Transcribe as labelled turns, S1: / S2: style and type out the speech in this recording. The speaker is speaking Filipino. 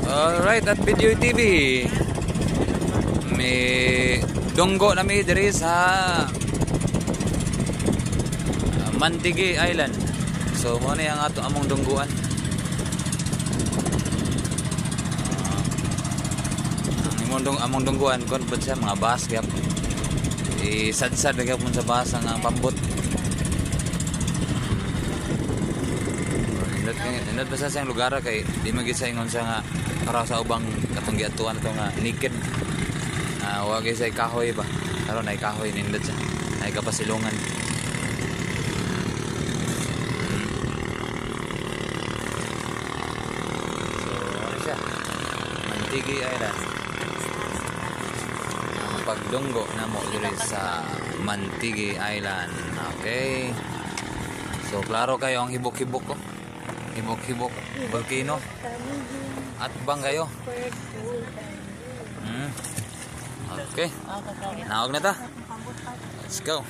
S1: Alright, at Video TV. May dunggo na may diri sa Mantigi Island. So mo na yung ato among dungguan. Among dungguan kon pud siya mga bas gyap. Isadsad gyapon sa bas ang pambot. Indot basta sa lugar kay di magisa ingon siya nga para sa ubang katong giatuan to nga naked. Wa gyud say kahoy ba. Karon ay kahoy nindot siya. Ay kapasilungan. So ano siya? Mantigi Island. Ang pagdunggo na mo diri sa Mantigi Island. Okay. So klaro kayo ang hibok-hibok ko. Hibok-hibok volcano. At bang kayo? Okay. Naog na ta. Let's go.